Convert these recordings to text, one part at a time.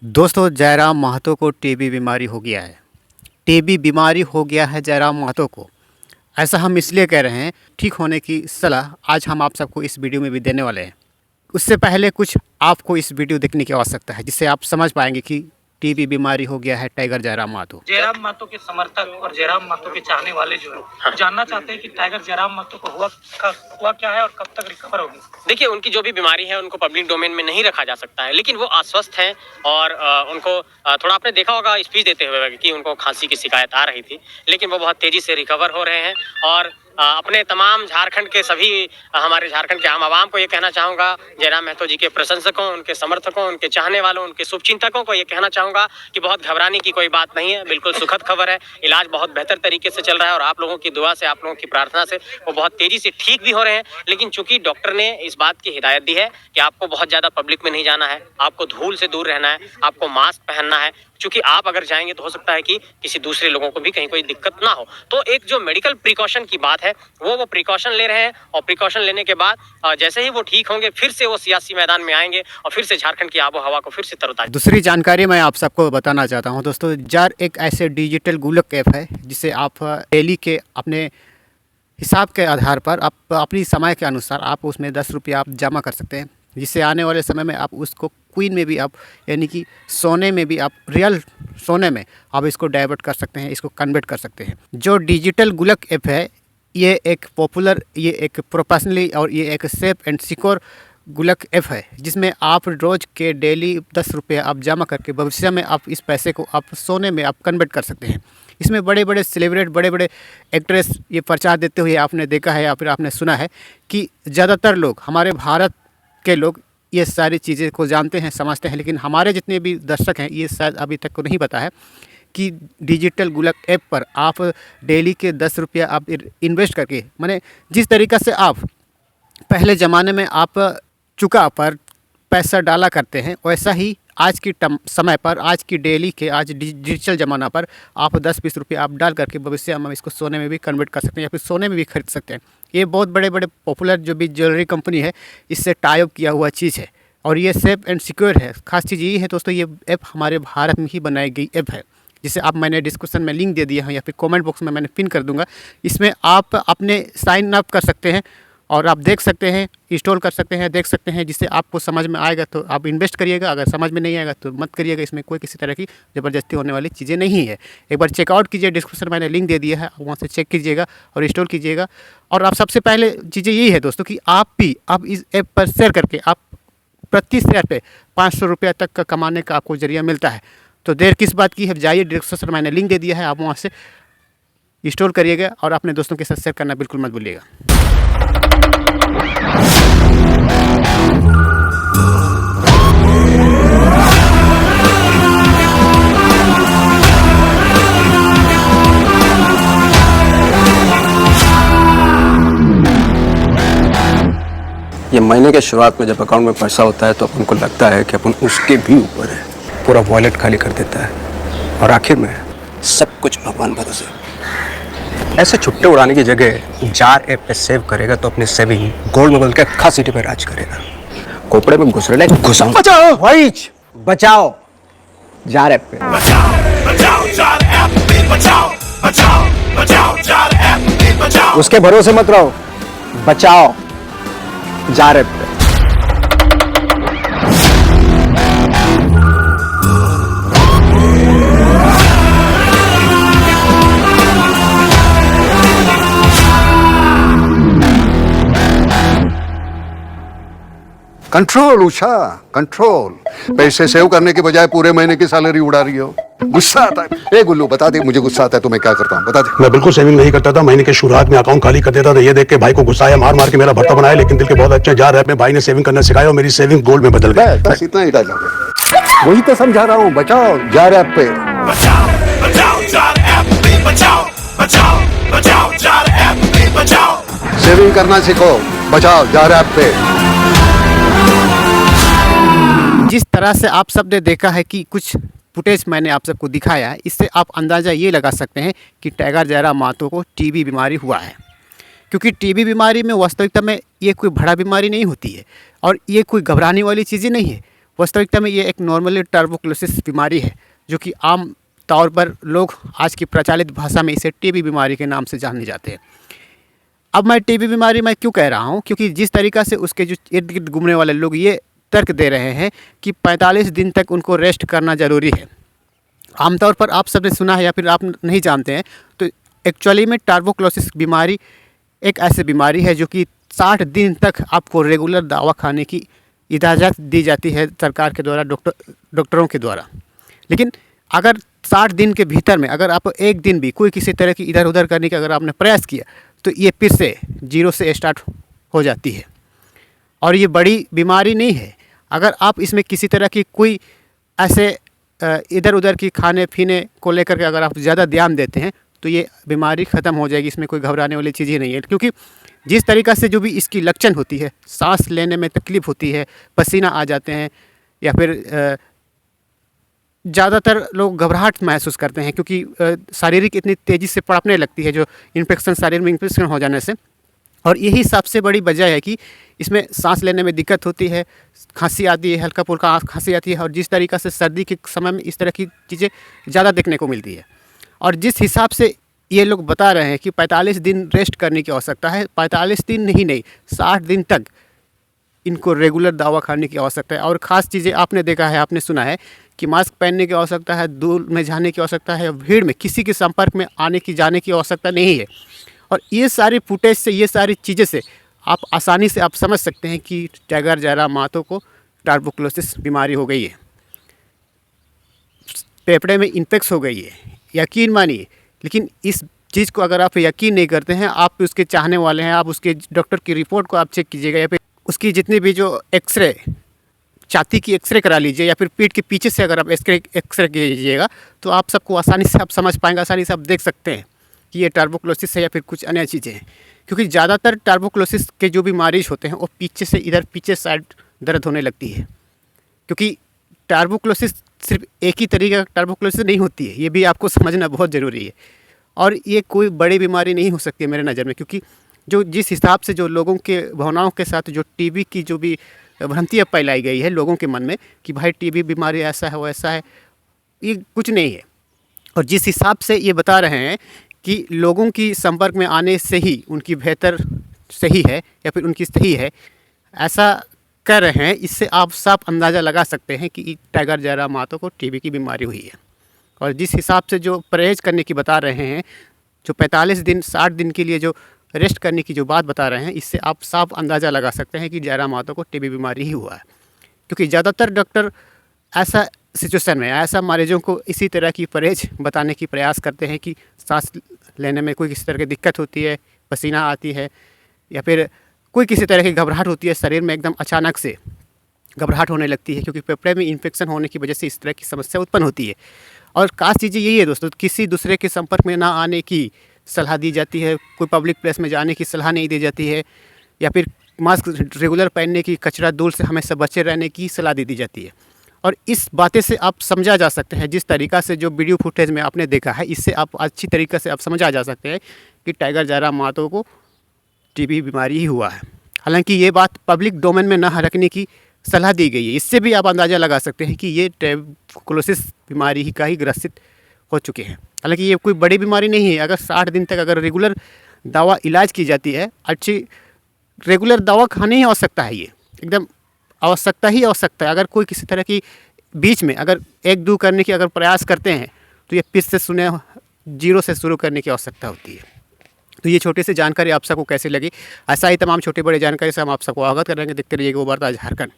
दोस्तों, जयराम महतो को टीबी बीमारी हो गया है। टीबी बीमारी हो गया है जयराम महतो को। ऐसा हम इसलिए कह रहे हैं, ठीक होने की सलाह आज हम आप सबको इस वीडियो में भी देने वाले हैं। उससे पहले कुछ आपको इस वीडियो देखने की आवश्यकता है, जिससे आप समझ पाएंगे कि टीबी बीमारी हो गया है टाइगर जयराम महतो। जयराम महतो के समर्थक और जयराम महतो के चाहने वाले जो है जानना चाहते हैं कि टाइगर जयराम महतो को हुआ क्या है और कब तक रिकवर होगी। देखिए, उनकी जो भी बीमारी है उनको पब्लिक डोमेन में नहीं रखा जा सकता है, लेकिन वो आश्वस्त हैं और उनको थोड़ा आपने देखा होगा स्पीच देते हुए कि उनको खांसी की शिकायत आ रही थी, लेकिन वो बहुत तेजी से रिकवर हो रहे हैं। और अपने तमाम झारखंड के सभी हमारे झारखंड के आम आवाम को ये कहना चाहूँगा, जयराम महतो जी के प्रशंसकों, उनके समर्थकों, उनके चाहने वालों, उनके शुभचिंतकों को ये कहना चाहूँगा कि बहुत घबराने की कोई बात नहीं है। बिल्कुल सुखद खबर है, इलाज बहुत बेहतर तरीके से चल रहा है और आप लोगों की दुआ से, आप लोगों की प्रार्थना से वो बहुत तेजी से ठीक भी हो रहे हैं। लेकिन चूंकि डॉक्टर ने इस बात की हिदायत दी है कि आपको बहुत ज़्यादा पब्लिक में नहीं जाना है, आपको धूल से दूर रहना है, आपको मास्क पहनना है, क्योंकि आप अगर जाएंगे तो हो सकता है कि किसी दूसरे लोगों को भी कहीं कोई दिक्कत ना हो। तो एक जो मेडिकल प्रिकॉशन की बात है वो प्रिकॉशन ले रहे हैं और प्रिकॉशन लेने के बाद जैसे ही वो ठीक होंगे फिर से वो सियासी मैदान में आएंगे और फिर से झारखंड की आबो हवा को फिर से तरोताजा। दूसरी जानकारी मैं आप सबको बताना चाहता हूं दोस्तों, जार एक ऐसे डिजिटल गुल्लक ऐप है जिसे आप डेली के अपने हिसाब के आधार पर आप अपनी समय के अनुसार आप उसमें 10 रुपया आप जमा कर सकते हैं, जिससे आने वाले समय में आप उसको क्वीन में भी आप यानी कि सोने में भी आप रियल सोने में आप इसको डाइवर्ट कर सकते हैं, इसको कन्वर्ट कर सकते हैं। जो डिजिटल गुल्लक ऐप है ये एक पॉपुलर, ये एक प्रोफेशनली और ये एक सेफ एंड सिक्योर गुल्लक ऐप है, जिसमें आप रोज़ के डेली 10 रुपया आप जमा करके भविष्य में आप इस पैसे को आप सोने में आप कन्वर्ट कर सकते हैं। इसमें बड़े बड़े सेलिब्रिटी, बड़े बड़े एक्ट्रेस ये प्रचार देते हुए आपने देखा है या फिर आपने सुना है कि ज़्यादातर लोग, हमारे भारत के लोग ये सारी चीज़ें को जानते हैं, समझते हैं, लेकिन हमारे जितने भी दर्शक हैं ये शायद अभी तक को नहीं पता है कि डिजिटल गुल्लक ऐप पर आप डेली के 10 रुपया आप इन्वेस्ट करके, माने जिस तरीक़ा से आप पहले ज़माने में आप चुका पर पैसा डाला करते हैं, वैसा ही आज की समय पर, आज की डेली के, आज डिजिटल ज़माना पर आप 10-20 रुपये आप डाल करके भविष्य में इसको सोने में भी कन्वर्ट कर सकते हैं या फिर सोने में भी खरीद सकते हैं। ये बहुत बड़े बड़े पॉपुलर जो भी ज्वेलरी कंपनी है इससे टाई अप किया हुआ चीज़ है और ये सेफ एंड सिक्योर है। खास चीज़ ये है दोस्तों, ये ऐप हमारे भारत में ही बनाई गई ऐप है, जिसे आप, मैंने डिस्क्रिप्शन में लिंक दे दिया है या फिर कमेंट बॉक्स में मैंने पिन कर दूंगा। इसमें आप अपने साइन अप कर सकते हैं और आप देख सकते हैं, इंस्टॉल कर सकते हैं, देख सकते हैं, जिससे आपको समझ में आएगा तो आप इन्वेस्ट करिएगा, अगर समझ में नहीं आएगा तो मत करिएगा। इसमें कोई किसी तरह की ज़बरदस्ती होने वाली चीज़ें नहीं है। एक बार चेकआउट कीजिए, डिस्क्रिप्शन मैंने लिंक दे दिया है, वहाँ से चेक कीजिएगा और इंस्टॉल कीजिएगा। और आप सबसे पहले चीज़ें यही है दोस्तों कि आप भी आप इस ऐप पर शेयर करके आप प्रति शेयर पे 500 रुपया तक का कमाने का आपको जरिया मिलता है। तो देर किस बात की है, जाइए, डिस्क्रिप्शन मैंने लिंक दे दिया है, आप वहाँ से इंस्टॉल करिएगा और अपने दोस्तों के साथ शेयर करना बिल्कुल मत भूलिएगा। ये महीने के शुरुआत में जब अकाउंट में पैसा होता है तो अपन को लगता है कि अपन उसके भी ऊपर है, पूरा वॉलेट खाली कर देता है और आखिर में सब कुछ भगवान भरोसे। ऐसे छुट्टे उड़ाने की जगह जार ऐप पे सेव करेगा तो अपने सेविंग गोल्ड में बदल के खास सिटी पे राज करेगा। कोपड़े में घुस रहे घुसाओ, बचाओ भाई, बचाओ जार ऐप पे। उसके भरोसे मत रहो, बचाओ जार ऐप पे। Control Usha, control. पैसे सेव करने के बजाय पूरे महीने की सैलरी उड़ा रही हो। गुस्सा आता है। ए गुल्लू, बता दे मुझे गुस्सा आता है तो मैं क्या करता हूँ, बता दे। मैं बिल्कुल सेविंग नहीं करता था। महीने के शुरुआत में अकाउंट खाली कर देता था। ये देख के भाई को गुस्सा आया, मार मार के मेरा भर्ता बनाया, लेकिन दिल के बहुत अच्छे जार ऐप में भाई ने सेविंग करना सिखाया और मेरी सेविंग गोल्ड में बदल गई। बस इतना ही डायलॉग है। वही तो समझा रहा हूँ, बचाओ जार ऐप पे। सेविंग करना सीखो, बचाओ जार ऐप पे। जिस तरह से आप सब ने देखा है कि कुछ फुटेज मैंने आप सबको दिखाया है, इससे आप अंदाज़ा ये लगा सकते हैं कि टाइगर जयराम महतो को टीबी बीमारी हुआ है। क्योंकि टीबी बीमारी में वास्तविकता में ये कोई बड़ा बीमारी नहीं होती है और ये कोई घबराने वाली चीज़ें नहीं है। वास्तविकता में ये एक नॉर्मली टर्बोक्लोसिस बीमारी है, जो कि आम तौर पर लोग आज की प्रचलित भाषा में इसे टीबी बीमारी के नाम से जाने जाते हैं। अब मैं टीबी बीमारी मैं क्यों कह रहा हूँ, क्योंकि जिस तरीक़ा से उसके जो इर्द गिर्द घूमने वाले लोग ये तर्क दे रहे हैं कि 45 दिन तक उनको रेस्ट करना ज़रूरी है। आमतौर पर आप सबने सुना है या फिर आप नहीं जानते हैं, तो एक्चुअली में टर्बोक्लोसिस बीमारी एक ऐसी बीमारी है जो कि 60 दिन तक आपको रेगुलर दवा खाने की इजाज़त दी जाती है सरकार के द्वारा, डॉक्टरों के द्वारा। लेकिन अगर 60 दिन के भीतर में अगर आप एक दिन भी कोई किसी तरह की इधर उधर करने का अगर आपने प्रयास किया, तो ये फिर से जीरो से स्टार्ट हो जाती है। और ये बड़ी बीमारी नहीं है। अगर आप इसमें किसी तरह की कोई ऐसे इधर उधर की खाने पीने को लेकर के अगर आप ज़्यादा ध्यान देते हैं, तो ये बीमारी ख़त्म हो जाएगी। इसमें कोई घबराने वाली चीज़ ही नहीं है, क्योंकि जिस तरीक़ा से जो भी इसकी लक्षण होती है, सांस लेने में तकलीफ़ होती है, पसीना आ जाते हैं, या फिर ज़्यादातर लोग घबराहट महसूस करते हैं, क्योंकि शारीरिक इतनी तेज़ी से पड़पने लगती है, जो इन्फेक्शन शरीर में इन्फेक्शन हो जाने से। और यही सबसे बड़ी वजह है कि इसमें सांस लेने में दिक्कत होती है, खांसी आती है, हल्का फुल्का खांसी आती है, और जिस तरीक़ा से सर्दी के समय में इस तरह की चीज़ें ज़्यादा देखने को मिलती है। और जिस हिसाब से ये लोग बता रहे हैं कि 45 दिन रेस्ट करने की आवश्यकता है, 45 दिन नहीं 60 दिन तक इनको रेगुलर दवा खाने की आवश्यकता है। और ख़ास चीज़ें आपने देखा है, आपने सुना है कि मास्क पहनने की आवश्यकता है, दूर में जाने की आवश्यकता है, भीड़ में किसी के संपर्क में जाने की आवश्यकता नहीं है। और ये सारी फुटेज से, ये सारी चीज़ें से आप आसानी से आप समझ सकते हैं कि टाइगर जयराम महतो को टर्बोक्लोसिस बीमारी हो गई है, फेफड़े में इन्फेक्शन हो गई है। यकीन मानिए, लेकिन इस चीज़ को अगर आप यकीन नहीं करते हैं, आप उसके चाहने वाले हैं, आप उसके डॉक्टर की रिपोर्ट को आप चेक कीजिएगा, या फिर उसकी जितनी भी जो एक्सरे, छाती की एक्सरे करा लीजिए, या फिर पीठ के पीछे से अगर आप एक्सरे कीजिएगा, तो आप सबको आसानी से आप समझ पाएंगे, आसानी से आप देख सकते हैं कि ये टर्बोक्लोसिस है या फिर कुछ अन्य चीज़ें हैं। क्योंकि ज़्यादातर टर्बोक्लोसिस के जो भी मरीज होते हैं, वो पीछे से इधर पीछे साइड दर्द होने लगती है। क्योंकि टर्बोक्लोसिस सिर्फ एक ही तरीके का टर्बोक्लोसिस नहीं होती है, ये भी आपको समझना बहुत ज़रूरी है। और ये कोई बड़ी बीमारी नहीं हो सकती है मेरे नज़र में, क्योंकि जो जिस हिसाब से जो लोगों के भावनाओं के साथ जो टीबी की जो भी भ्रांतियाँ फैलाई गई है लोगों के मन में कि भाई टीबी बीमारी ऐसा है वैसा है, ये कुछ नहीं है। और जिस हिसाब से ये बता रहे हैं कि लोगों की संपर्क में आने से ही उनकी बेहतर सही है या फिर उनकी सही है, ऐसा कर रहे हैं, इससे आप साफ अंदाज़ा लगा सकते हैं कि टाइगर जयराम महतो को टीबी की बीमारी हुई है। और जिस हिसाब से जो परहेज़ करने की बता रहे हैं, जो 45 दिन 60 दिन के लिए जो रेस्ट करने की जो बात बता रहे हैं, इससे आप साफ अंदाज़ा लगा सकते हैं कि जयराम महतो को टीबी बीमारी ही हुआ है। क्योंकि ज़्यादातर डॉक्टर ऐसा सिचुएशन में, ऐसा मरीजों को इसी तरह की परहेज बताने की प्रयास करते हैं कि सांस लेने में कोई किसी तरह की दिक्कत होती है, पसीना आती है, या फिर कोई किसी तरह की घबराहट होती है, शरीर में एकदम अचानक से घबराहट होने लगती है, क्योंकि फेफड़े में इन्फेक्शन होने की वजह से इस तरह की समस्या उत्पन्न होती है। और खास चीज़ें यही है दोस्तों, किसी दूसरे के संपर्क में ना आने की सलाह दी जाती है, कोई पब्लिक प्लेस में जाने की सलाह नहीं दी जाती है, या फिर मास्क रेगुलर पहनने की, कचरा धूल से हमेशा बचे रहने की सलाह दी जाती है। और इस बातें से आप समझा जा सकते हैं, जिस तरीक़ा से जो वीडियो फुटेज में आपने देखा है, इससे आप अच्छी तरीक़े से आप समझा जा सकते हैं कि टाइगर जयराम महतो को टीबी बीमारी ही हुआ है। हालांकि ये बात पब्लिक डोमेन में न रखने की सलाह दी गई है। इससे भी आप अंदाज़ा लगा सकते हैं कि ये टर्बोक्लोसिस बीमारी ही का ही ग्रसित हो चुके हैं। हालांकि ये कोई बड़ी बीमारी नहीं है। अगर 60 दिन तक अगर रेगुलर दवा इलाज की जाती है, अच्छी रेगुलर दवा खाने ही आवश्यकता है, ये एकदम आवश्यकता ही आवश्यकता है। अगर कोई किसी तरह की बीच में अगर 1-2 करने की अगर प्रयास करते हैं, तो ये फिर से सुने जीरो से शुरू करने की आवश्यकता होती है। तो ये छोटी सी जानकारी आप सबको कैसी लगी? ऐसा ही तमाम छोटी बड़ी जानकारी से हम आप सबको अवगत करेंगे। देखते रहिएगा वो वार्ता झारखंड।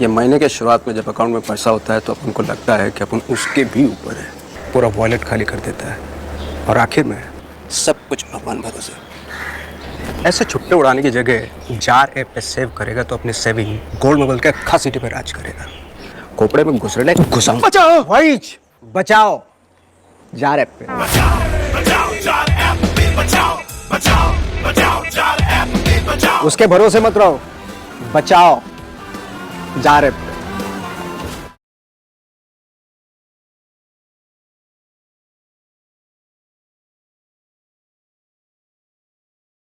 ये महीने के शुरुआत में जब अकाउंट में पैसा होता है, तो अपन को लगता है कि अपन उसके भी ऊपर है। पूरा वॉलेट खाली कर देता है, और आखिर में सब कुछ भगवान भरोसे। ऐसे छुट्टे उड़ाने की जगह जार ऐप पे सेव करेगा, तो अपने सेविंग गोल्ड में बदल के खा सिटी पे राज करेगा। कोपड़े में घुस रहे घुसाऊं। बचाओ भाई, बचाओ जार ऐप पे। उसके भरोसे मत रहो, बचाओ जार ऐप।